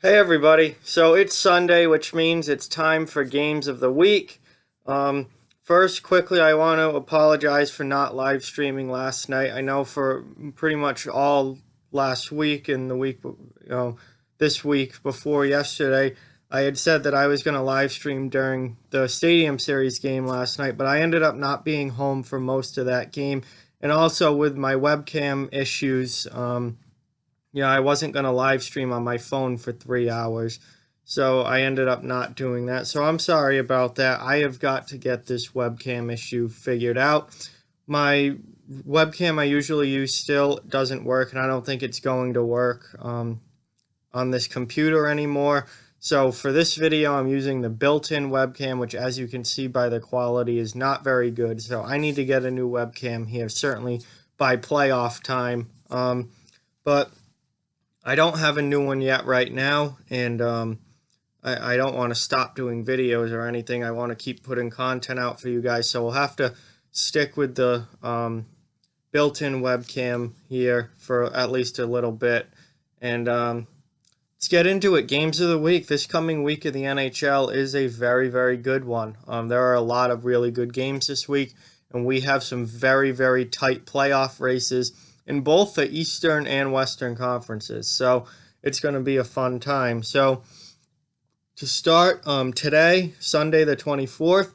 Hey everybody, so it's Sunday, which means it's time for games of the week. Um, First, quickly, I want to apologize for not live streaming last night. I know for pretty much all last week and the week, this week before yesterday, I had said that I was going to live stream during the Stadium Series game last night, but I ended up not being home for most of that game, and also with my webcam issues. I wasn't going to live stream on my phone for 3 hours. So I ended up not doing that. So I'm sorry about that. I have got to get this webcam issue figured out. My webcam I usually use still doesn't work, and I don't think it's going to work on this computer anymore. So for this video, I'm using the built-in webcam, which as you can see by the quality is not very good. So I need to get a new webcam here, certainly by playoff time. But I don't have a new one yet right now, and I don't want to stop doing videos or anything. I want to keep putting content out for you guys, so we'll have to stick with the built-in webcam here for at least a little bit. And let's get into it. Games of the week. This coming week of the NHL is a very, very good one. There are a lot of really good games this week, and we have some very, very tight playoff races in both the Eastern and Western conferences. So it's going to be a fun time. So to start, today, Sunday the 24th,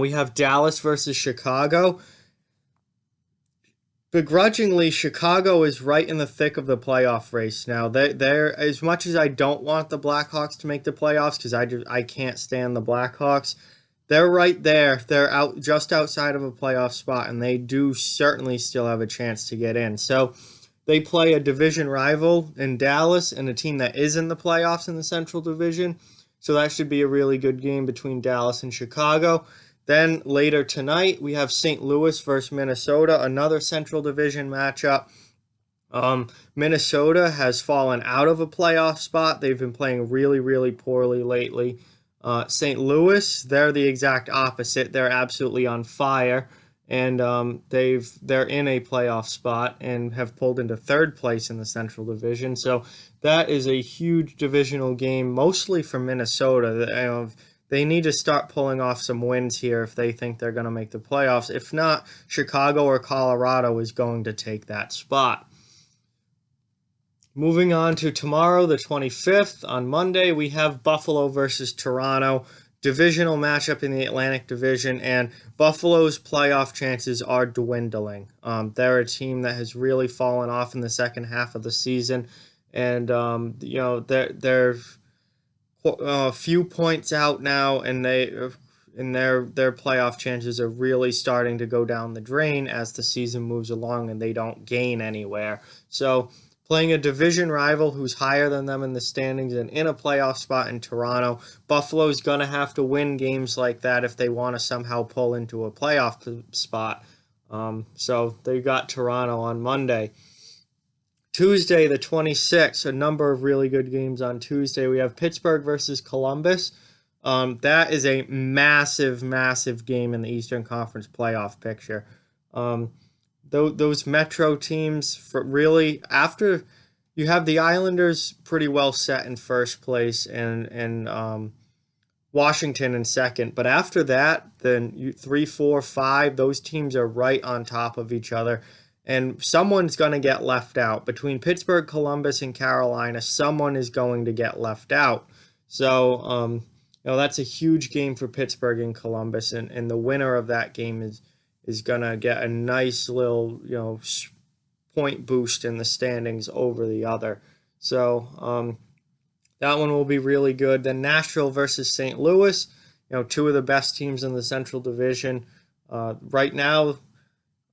we have Dallas versus Chicago. Begrudgingly, Chicago is right in the thick of the playoff race now. They're as much as I don't want the Blackhawks to make the playoffs because I can't stand the Blackhawks. They're right there. They're out just outside of a playoff spot, and they do certainly still have a chance to get in. So they play a division rival in Dallas and a team that is in the playoffs in the Central Division. So that should be a really good game between Dallas and Chicago. Then later tonight, we have St. Louis versus Minnesota, another Central Division matchup. Minnesota has fallen out of a playoff spot. They've been playing really, really poorly lately. St. Louis, they're the exact opposite. They're absolutely on fire, and they're in a playoff spot and have pulled into third place in the Central Division. So that is a huge divisional game, mostly for Minnesota. They need to start pulling off some wins here if they think they're going to make the playoffs. If not, Chicago or Colorado is going to take that spot. Moving on to tomorrow, the 25th, on Monday, we have Buffalo versus Toronto, divisional matchup in the Atlantic Division, and Buffalo's playoff chances are dwindling. They're a team that has really fallen off in the second half of the season, and they're a few points out now, and their playoff chances are really starting to go down the drain as the season moves along, and they don't gain anywhere. So playing a division rival who's higher than them in the standings and in a playoff spot in Toronto, Buffalo's going to have to win games like that if they want to somehow pull into a playoff spot. So they got Toronto on Monday. Tuesday, the 26th, a number of really good games on Tuesday. We have Pittsburgh versus Columbus. That is a massive, massive game in the Eastern Conference playoff picture. Those Metro teams, for really, after you have the Islanders pretty well set in first place and Washington in second, but after that, then 3, 4, 5, those teams are right on top of each other, and someone's going to get left out. Between Pittsburgh, Columbus, and Carolina, someone is going to get left out. So, that's a huge game for Pittsburgh and Columbus, and the winner of that game is going to get a nice little, point boost in the standings over the other. So that one will be really good. Then Nashville versus St. Louis, two of the best teams in the Central Division. Right now,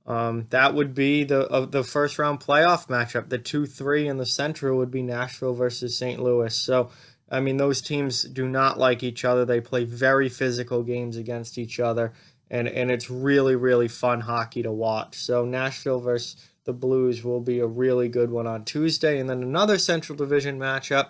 that would be the first round playoff matchup. The 2-3 in the Central would be Nashville versus St. Louis. So, I mean, those teams do not like each other. They play very physical games against each other. And it's really, really fun hockey to watch. So Nashville versus the Blues will be a really good one on Tuesday. And then another Central Division matchup,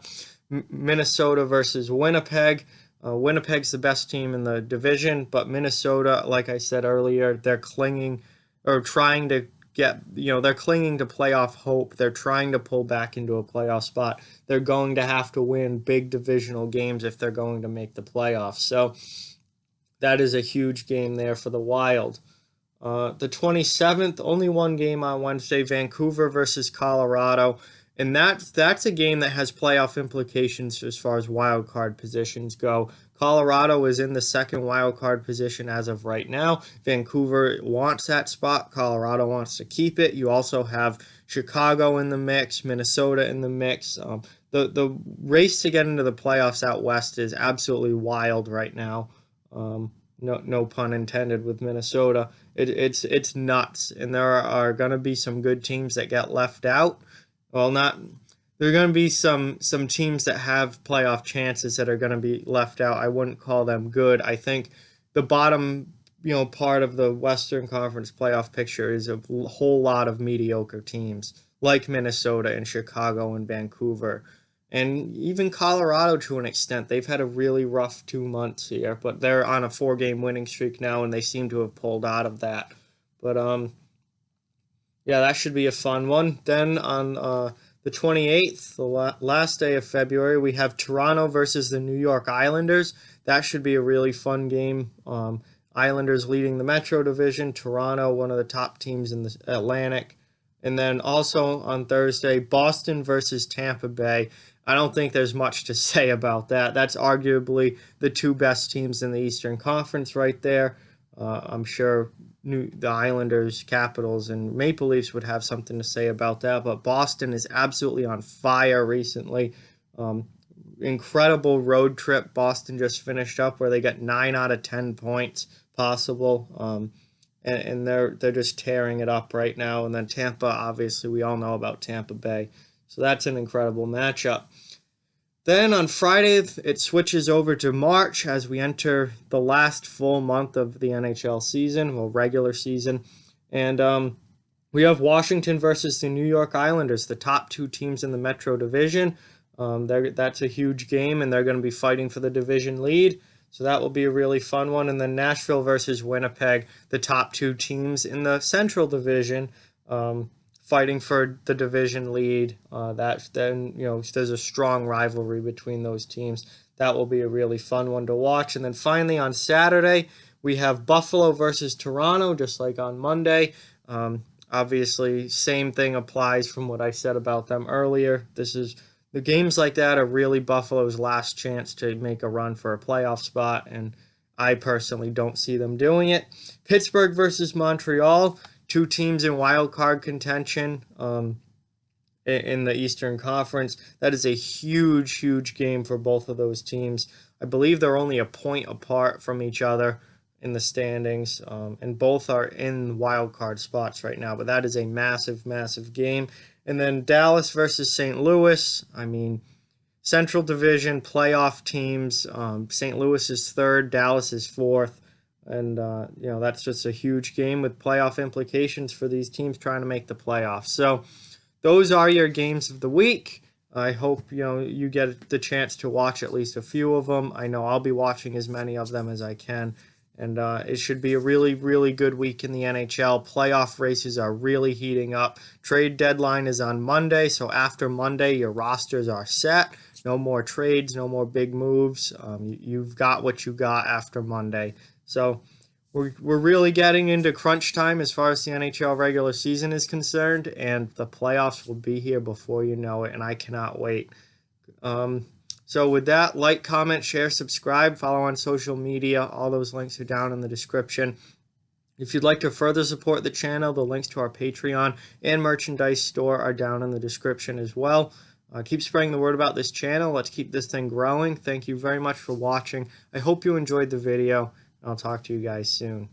Minnesota versus Winnipeg. Winnipeg's the best team in the division, but Minnesota, like I said earlier, they're clinging or trying to get, they're clinging to playoff hope. They're trying to pull back into a playoff spot. They're going to have to win big divisional games if they're going to make the playoffs. So that is a huge game there for the Wild. The 27th, only one game on Wednesday, Vancouver versus Colorado. And that's a game that has playoff implications as far as wild card positions go. Colorado is in the second wild card position as of right now. Vancouver wants that spot. Colorado wants to keep it. You also have Chicago in the mix, Minnesota in the mix. The race to get into the playoffs out west is absolutely wild right now. No pun intended with Minnesota. It's nuts, and there are going to be some good teams that get left out. Well, not there are going to be some teams that have playoff chances that are going to be left out. I wouldn't call them good. I think the bottom part of the Western Conference playoff picture is a whole lot of mediocre teams like Minnesota and Chicago and Vancouver. And even Colorado, to an extent, they've had a really rough 2 months here, but they're on a 4-game winning streak now, and they seem to have pulled out of that. But yeah, that should be a fun one. Then on the 28th, the last day of February, we have Toronto versus the New York Islanders. That should be a really fun game. Islanders leading the Metro Division, Toronto, one of the top teams in the Atlantic. And then also on Thursday, Boston versus Tampa Bay. I don't think there's much to say about that. That's arguably the two best teams in the Eastern Conference right there. I'm sure the Islanders, Capitals, and Maple Leafs would have something to say about that, but Boston is absolutely on fire recently. Incredible road trip Boston just finished up where they got 9 out of 10 points possible. And they're just tearing it up right now. And then Tampa, obviously, we all know about Tampa Bay. So that's an incredible matchup. Then on Friday, it switches over to March as we enter the last full month of the NHL season, well, regular season. And we have Washington versus the New York Islanders, the top two teams in the Metro Division. That's a huge game, and they're going to be fighting for the division lead. So that will be a really fun one. And then Nashville versus Winnipeg, the top two teams in the Central Division, fighting for the division lead. There's a strong rivalry between those teams. That will be a really fun one to watch. And then finally on Saturday, we have Buffalo versus Toronto, just like on Monday. Obviously, same thing applies from what I said about them earlier. The games like that are really Buffalo's last chance to make a run for a playoff spot, and I personally don't see them doing it. Pittsburgh versus Montreal, two teams in wild card contention in the Eastern Conference. That is a huge, huge game for both of those teams. I believe they're only a point apart from each other in the standings, and both are in wild card spots right now, but that is a massive, massive game. And then Dallas versus St. Louis. I mean, Central Division playoff teams. St. Louis is third, Dallas is fourth. And, that's just a huge game with playoff implications for these teams trying to make the playoffs. So those are your games of the week. I hope, you get the chance to watch at least a few of them. I know I'll be watching as many of them as I can. And it should be a really, really good week in the NHL. Playoff races are really heating up. Trade deadline is on Monday, so after Monday, your rosters are set. No more trades, no more big moves. You've got what you got after Monday. So we're really getting into crunch time as far as the NHL regular season is concerned, and the playoffs will be here before you know it, and I cannot wait. So with that, like, comment, share, subscribe, follow on social media. All those links are down in the description. If you'd like to further support the channel, the links to our Patreon and merchandise store are down in the description as well. Keep spreading the word about this channel. Let's keep this thing growing. Thank you very much for watching. I hope you enjoyed the video. I'll talk to you guys soon.